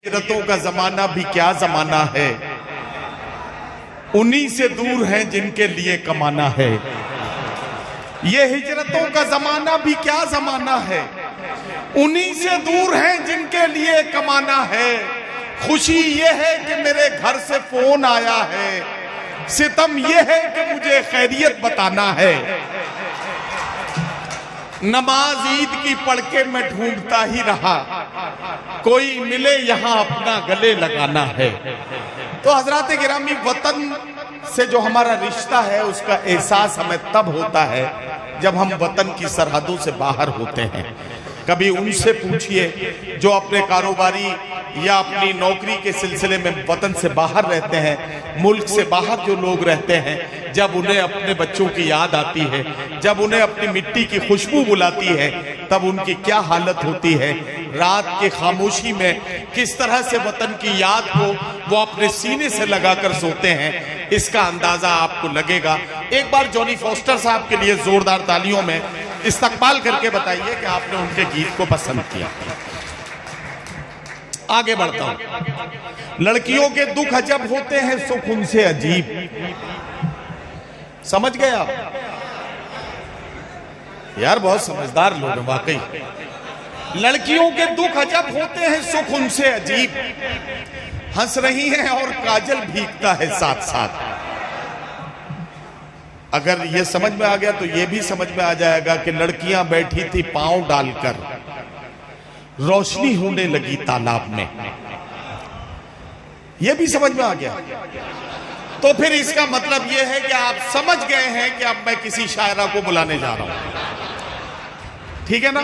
हिजरतों का जमाना भी क्या जमाना है, उन्हीं से दूर हैं जिनके लिए कमाना है। ये हिजरतों का जमाना भी क्या जमाना है, उन्हीं से दूर हैं जिनके लिए कमाना है। खुशी ये है कि मेरे घर से फोन आया है, सितम ये है कि मुझे खैरियत बताना है। नमाज ईद की पढ़ के मैं ढूंढता ही रहा, कोई मिले यहां अपना गले लगाना है। तो हजरात गिरामी, वतन से जो हमारा रिश्ता है उसका एहसास हमें तब होता है जब हम वतन की सरहदों से बाहर होते हैं। कभी उनसे पूछिए जो अपने कारोबारी या अपनी नौकरी के सिलसिले में वतन से बाहर रहते हैं, मुल्क से बाहर जो लोग रहते हैं, जब उन्हें अपने बच्चों की याद आती है, जब उन्हें अपनी मिट्टी की खुशबू बुलाती है, तब उनकी क्या हालत होती है। रात की खामोशी में किस तरह से वतन की याद को वो अपने सीने से लगाकर सोते हैं, इसका अंदाजा आपको लगेगा। एक बार जॉनी फॉस्टर साहब के लिए जोरदार तालियों में इस्तकबाल करके बताइए कि आपने उनके गीत को पसंद किया। आगे बढ़ता हूं। लड़कियों के दुख अजब होते हैं, सुख उनसे अजीब। समझ गए आप? यार बहुत समझदार लोग हैं वाकई। लड़कियों के दुख अजब होते हैं, सुख उनसे अजीब। हंस रही हैं और काजल भीगता है साथ साथ। अगर ये समझ में आ गया तो ये भी समझ में आ जाएगा कि लड़कियां बैठी थी पांव डालकर, रोशनी होने लगी तालाब में। यह भी समझ में आ गया। तो फिर इसका मतलब यह है कि आप समझ गए हैं कि अब मैं किसी शायरा को बुलाने जा रहा हूं, ठीक है ना?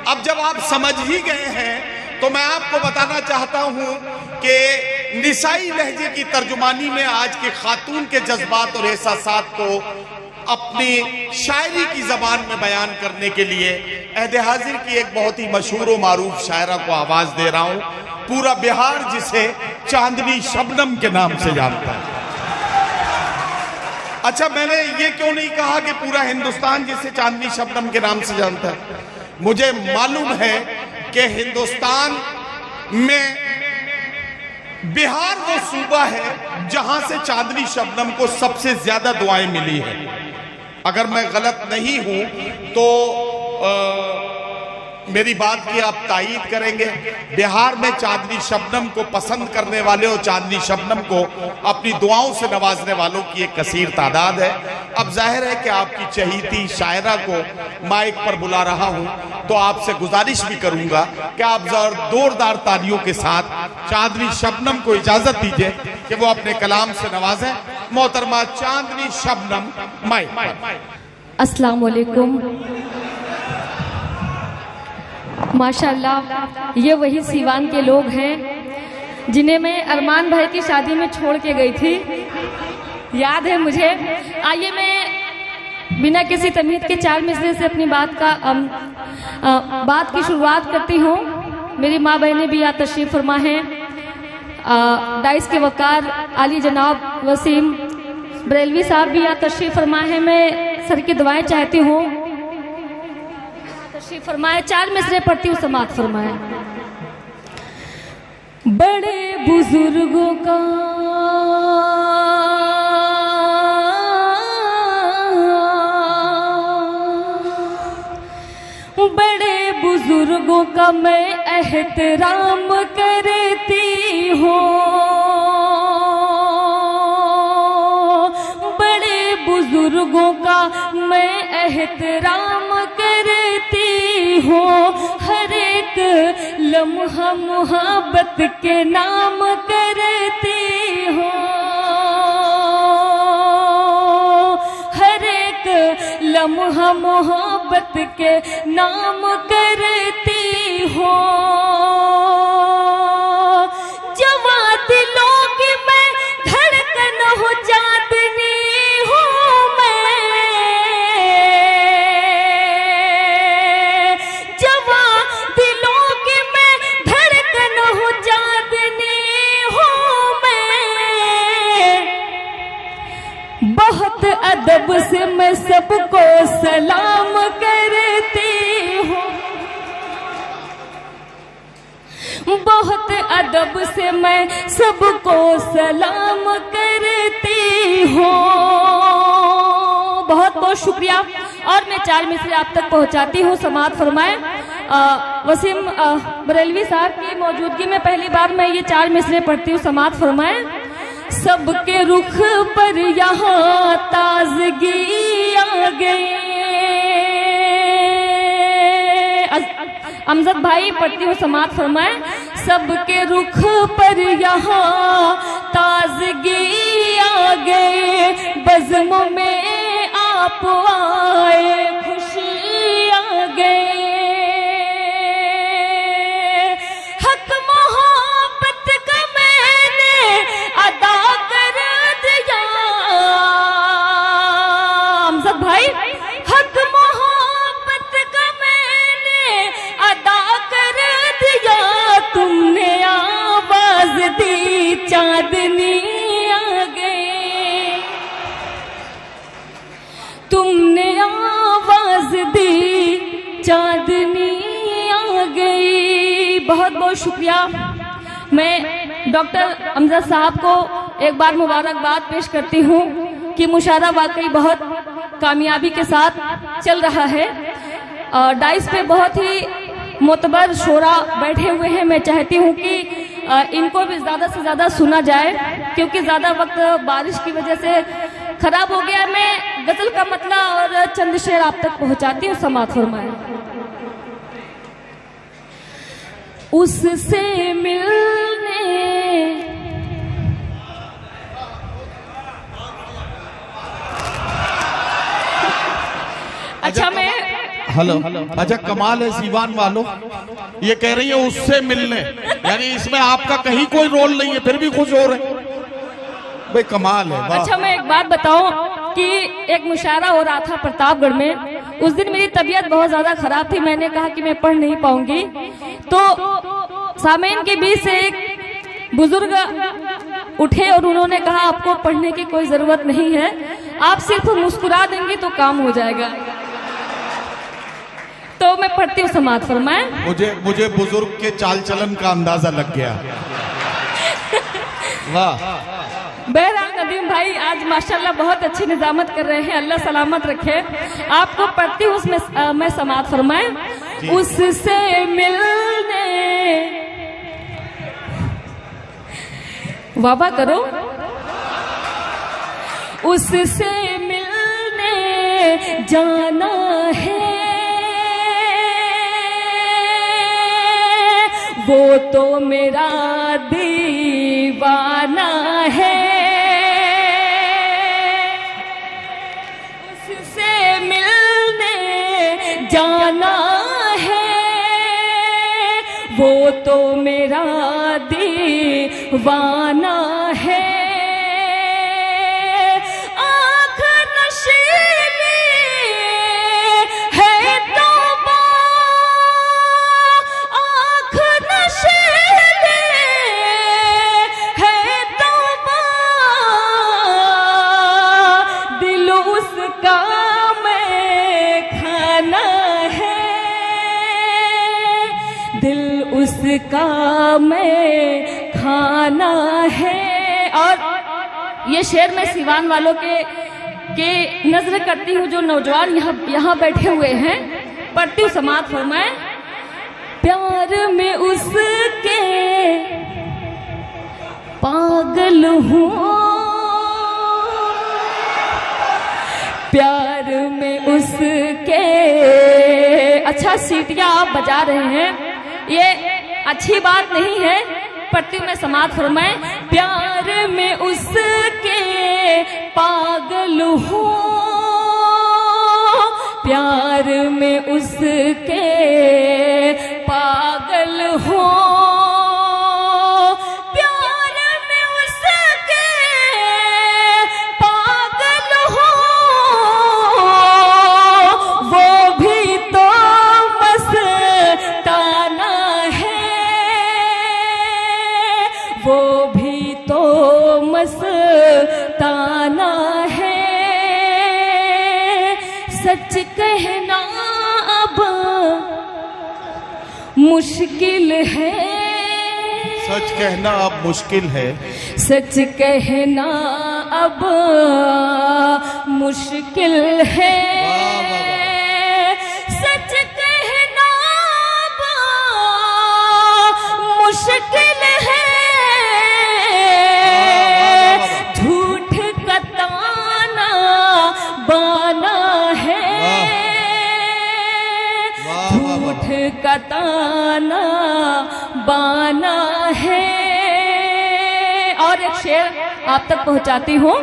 अब जब आप समझ ही गए हैं तो मैं आपको बताना चाहता हूं कि निसाई लहजे की तर्जुमानी में आज के खातून के जज्बात और एहसासात को अपनी शायरी की जबान में बयान करने के लिए अहद हाजिर की एक बहुत ही मशहूर और मारूफ शायरा को आवाज दे रहा हूं। पूरा बिहार जिसे चांदनी शबनम के नाम से जानता है। अच्छा, मैंने ये क्यों नहीं कहा कि पूरा हिंदुस्तान जिसे चांदनी शबनम के नाम से जानता है? मुझे मालूम है कि हिंदुस्तान में बिहार वो सूबा है जहां से चांदनी शबनम को सबसे ज्यादा दुआएं मिली है। अगर मैं गलत नहीं हूं तो मेरी बात की आप तायीद करेंगे। बिहार में चांदनी शबनम को पसंद करने वाले और चांदनी शबनम को अपनी दुआओं से नवाजने वालों की एक कसीर तादाद है। अब जाहिर है कि आपकी चहीती शायरा को माइक पर बुला रहा हूं, तो आपसे गुजारिश भी करूंगा कि आप जोरदार तालियों के साथ चांदनी शबनम को इजाजत दीजिए कि वो अपने कलाम से नवाजें। मोहतरमा चांदनी शबनम, माइक। अस्सलाम वालेकुम। माशाल्लाह, ये वही सीवान के लोग हैं जिन्हें मैं अरमान भाई की शादी में छोड़ के गई थी, याद है मुझे। आइए मैं बिना किसी तमीज़ के चार मिसरे से अपनी बात की शुरुआत करती हूँ। मेरी माँ बहनें भी यहाँ तशरीफ फरमा हैं। डाइस के वकार आली जनाब वसीम बरेलवी साहब भी यहाँ तशरीफ फरमा है। मैं सर की दुआएं चाहती हूँ। तशरीफ फरमाए, चार मिसरे पढ़ती हूँ, समात फरमाए। बड़े बुजुर्गों का बुजुर्गों का मैं एहतराम करती हूँ। बड़े बुजुर्गों का मैं एहतराम करती हूँ। हर एक लम्हा मोहब्बत के नाम करती हूँ। हर एक लम्हा मोहब्बत के नाम करती हूँ। जवा दिलों की मैं धड़कन हो चांदनी हूँ मैं। जवा दिलों की मैं धड़कन हो चांदनी हूँ मैं। बहुत अदब से मैं सबको सलाम करती हूँ। बहुत अदब से मैं सबको सलाम करती हूँ। बहुत बहुत शुक्रिया। और मैं 4 मिसरे आप तक पहुँचाती हूँ, समाअत फरमाएं। वसीम बरेलवी साहब की मौजूदगी में पहली बार मैं ये 4 मिसरे पढ़ती हूँ, समाअत फरमाएं। सबके रुख पर यहाँ ताजगी आ गई। अमजद भाई पढ़ती हूँ, समाअत फरमाएं। सबके रुख पर यहाँ ताजगी आ गए, बज़्म में आप आए खुशी आ गए। हक मोहब्बत का मैंने अदा कर दिया। अमजद भाई, हक मोहब्बत का मैंने अदा कर दिया। तुमने आवाज दी चांदनी आ गई। तुमने आवाज दी चांदनी आ गई। बहुत बहुत शुक्रिया। मैं डॉक्टर अमजद साहब को एक बार मुबारकबाद पेश करती हूँ कि मुशायरा वाकई बहुत कामयाबी के साथ चल रहा है। डाइस पे बहुत ही मोतबर शोरा बैठे हुए हैं। मैं चाहती हूँ कि इनको भी ज़्यादा से ज़्यादा सुना जाए, क्योंकि ज़्यादा वक्त बारिश की वजह से खराब हो गया। मैं गज़ल का मतला और चंद शेर आप तक पहुँचाती हूँ, समाअत फरमाएं। उससे मिलने अच्छा मैं हेलो, अच्छा कमाल है सीवान वालों, ये कह रही है उससे मिलने, यानी इसमें आपका कहीं कोई रोल नहीं है, फिर भी खुश हो रहे भाई, कमाल है। अच्छा मैं एक बात बताऊं कि एक मुशायरा हो रहा था प्रतापगढ़ में। उस दिन मेरी तबीयत बहुत ज्यादा खराब थी। मैंने कहा कि मैं पढ़ नहीं पाऊंगी, तो सामीन के बीच से एक बुजुर्ग उठे और उन्होंने कहा आपको पढ़ने की कोई जरूरत नहीं है, आप सिर्फ मुस्कुरा देंगी तो काम हो जाएगा। तो मैं पढ़ती हूँ, समाअत फरमाएं। मुझे बुजुर्ग के चाल चलन का अंदाजा लग गया। वाह। बहरहाल नदीम भाई आज माशाल्लाह बहुत अच्छी निजामत कर रहे हैं, अल्लाह सलामत रखे। आपको पढ़ती हूँ, उसमें मैं समाअत फरमाएं। उससे मिलने वाबा करो। उससे मिलने जाना है, वो तो मेरा दीवाना है। उससे मिलने जाना है, वो तो मेरा दीवाना है। आँख नशीली है तौबा, आँख नशीली है तौबा, दिल उसका मैं खाना है, दिल उसका मैं खाना है। और ये शेर मैं सिवान वालों के नजर करती हूँ, जो नौजवान यहाँ बैठे हुए हैं। पढ़ती हूँ, समाअत फरमाएं। प्यार में उसके पागल हूँ, प्यार में उसके। अच्छा सीटियां आप बजा रहे हैं, ये अच्छी बात नहीं है। पढ़ती हूँ मैं, समाअत फरमाएं। प्यार में उसके पागल हूँ, प्यार में उसके पागल हूँ, प्यार में उसके पागल हूँ, वो भी तो मस्ताना है, वो भी तो मस्ताना है। सच कहना अब मुश्किल है, सच कहना अब मुश्किल है, सच कहना अब मुश्किल है, सच कहना अब मुश्किल है, झूठ का ताना बाना है, झूठ का ताना बाना है। और एक शेर आप तक पहुंचाती हूँ।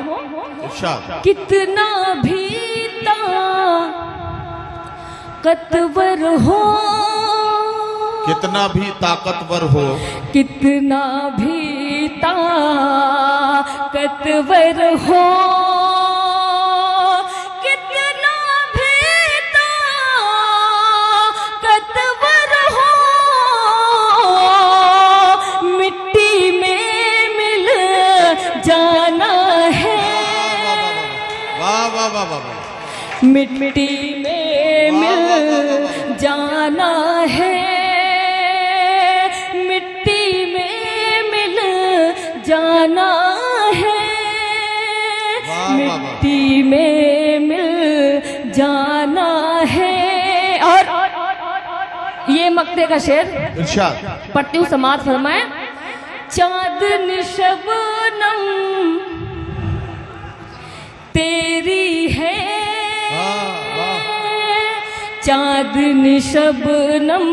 कितना भी ताकतवर हो, कितना भी ताकतवर हो, कितना भी ताकतवर हो, कितना भी ताकतवर हो, मिट्टी में मिल जाना है। वाह वाह वाह वाह, मिट्टी में मिल जाना है, मिट्टी में मिल जाना है, मिट्टी में मिल जाना है। और ये मक्ते का शेर पढ़ती हूँ, समाज फरमाए। चांदनी शबनम तेरी है, चांदनी शबनम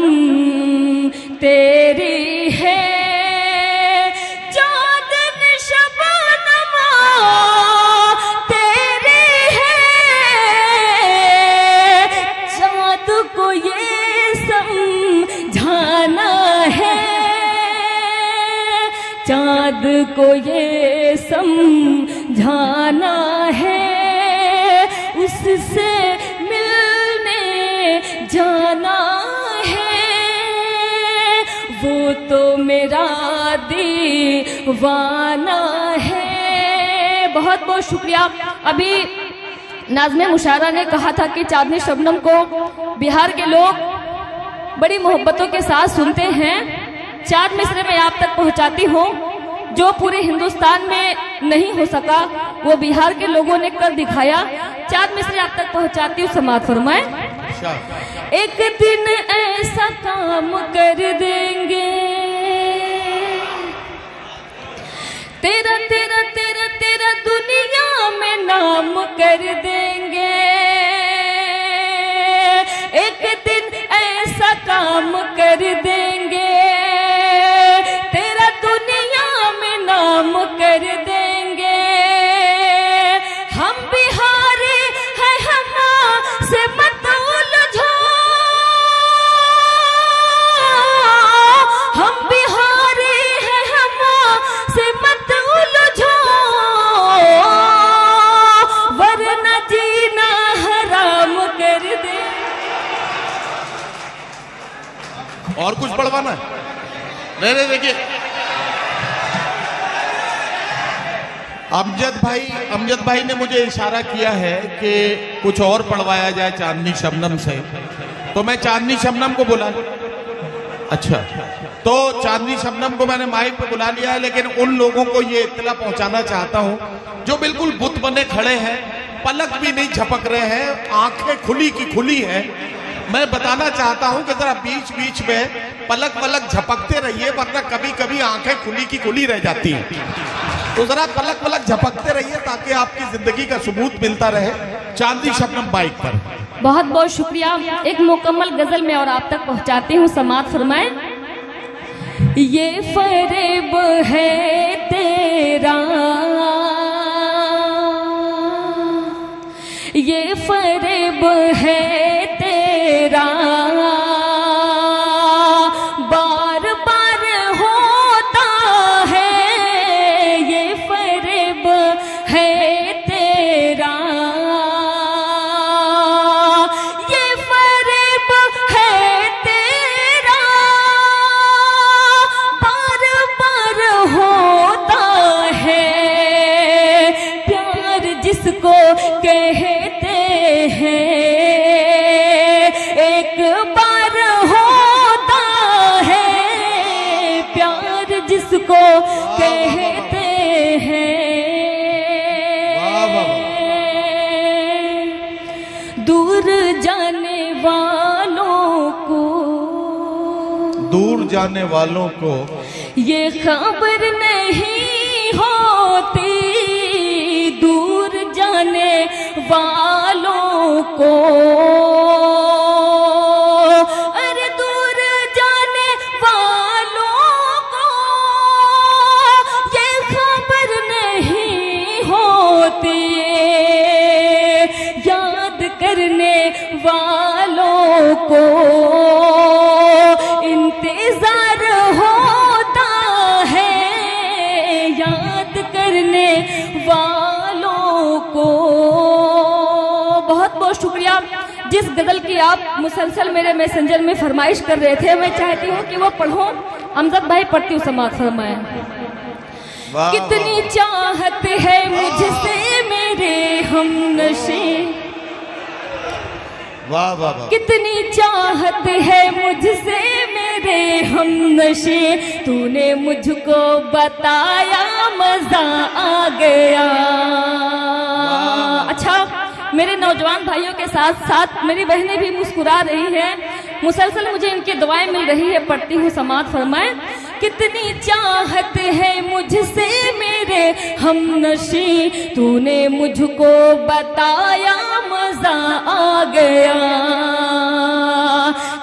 तेरी है, चांदनी शबनम तेरी है, चांद को ये समझाना है, चांद को ये समझाना है, उससे मिलने जाना है, वो तो मेरा दीवाना है। बहुत बहुत शुक्रिया। अभी नाज़मे मुशायरा ने कहा था कि चांदनी शबनम को बिहार के लोग बड़ी मोहब्बतों के साथ सुनते हैं। 4 मिसरे मैं आप तक पहुंचाती हूँ, जो पूरे हिंदुस्तान में नहीं हो सका वो बिहार के लोगों ने कर दिखाया। 4 मिसरे आप तक पहुंचाती हूँ, समाज फरमाए। एक दिन ऐसा काम कर देंगे, तेरा तेरा तेरा तेरा दुनिया में नाम कर देंगे, एक दिन ऐसा काम कर देंगे, तेरा दुनिया में नाम कर देंगे, हम बिहारी हैं, हम से मत उलझो, हम बिहारी हैं, हम से मत उलझो, वरना जीना हराम कर दे। और कुछ बढ़वाना है? नहीं देखिए, अमजद भाई ने मुझे इशारा किया है कि कुछ और पढ़वाया जाए चांदनी शबनम से, तो मैं चांदनी शबनम को बुला। अच्छा, तो चांदनी शबनम को मैंने माइक पे बुला लिया है, लेकिन उन लोगों को ये इत्तला पहुंचाना चाहता हूं जो बिल्कुल बुत बने खड़े हैं, पलक भी नहीं झपक रहे हैं, आंखें खुली की खुली है। मैं बताना चाहता हूं कि जरा बीच बीच में पलक पलक झपकते रहिए, वरना कभी कभी आंखें खुली की खुली रह जाती हैं। तो जरा पलक पलक झपकते रहिए ताकि आपकी जिंदगी का सबूत मिलता रहे। चांदनी शबनम बाइक पर। बहुत बहुत शुक्रिया। एक मुकम्मल गजल में और आप तक पहुंचाती हूँ, समात फरमाए। ये फरेब है तेरा, ये फरेब है तेरा, बार बार होता है, ये फरेब है तेरा, ये फरेब है तेरा, बार बार होता है, कहते हैं, दूर जाने वालों को, दूर जाने वालों को ये खबर नहीं होती, दूर जाने वालों को, अरे दूर जाने वालों को ये खबर नहीं होती, याद करने वालों को इंतजार होता है, याद करने वालों को। बहुत बहुत शुक्रिया। जिस गजल की आप मुसलसल मेरे मैसेंजर में फरमाइश कर रहे थे, मैं चाहती हूँ कि वो पढ़ो। अमजद भाई पढ़ती हूँ, समाअत फरमाए। कितनी चाहत है मुझसे मेरे हमनशी, वाह वाह वाह, कितनी चाहत है मुझसे मेरे हमनशी, तूने मुझको बताया मजा आ गया। अच्छा, मेरे नौजवान भाइयों के साथ साथ मेरी बहनें भी मुस्कुरा रही हैं, मुसलसल मुझे इनकी दुआएं मिल रही है। पढ़ती हूँ, समाअत फरमाए। कितनी चाहत है मुझसे मेरे हमनशी, तूने मुझको बताया मजा आ गया।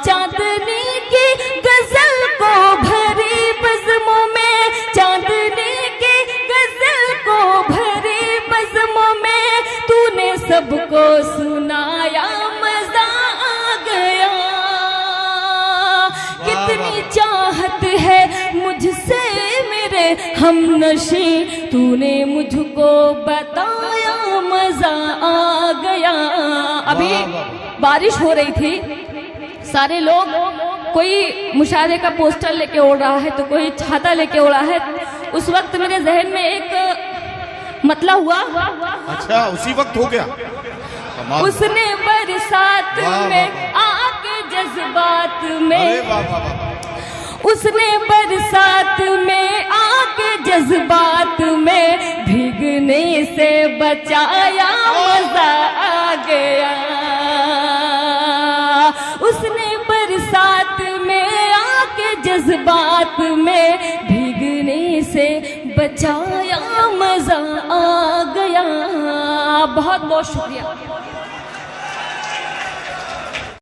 चांदनी की गजल को भरी बज़्मों में, चांदनी की गजल को भरी बज़्मों में, तूने सबको सुनाया मजा आ गया। कितनी चाहत है मुझसे मेरे हमनशी, तूने मुझको बताया मजा आ गया। अभी बारिश हो रही थी, सारे लोग, कोई मुशायरे का पोस्टर लेके उड़ रहा है तो कोई छाता लेके उड़ा है। उस वक्त मेरे जहन में एक मतला हुआ। अच्छा, उसी वक्त हो गया। उसने बरसात में आके जज्बात में, उसने बरसात में आके जज्बात में, भीगने से बचाया मजा आ गया। उसने बरसात में आके जज्बात में, भीगने से बचाया मजा आ गया। बहुत बहुत शुक्रिया।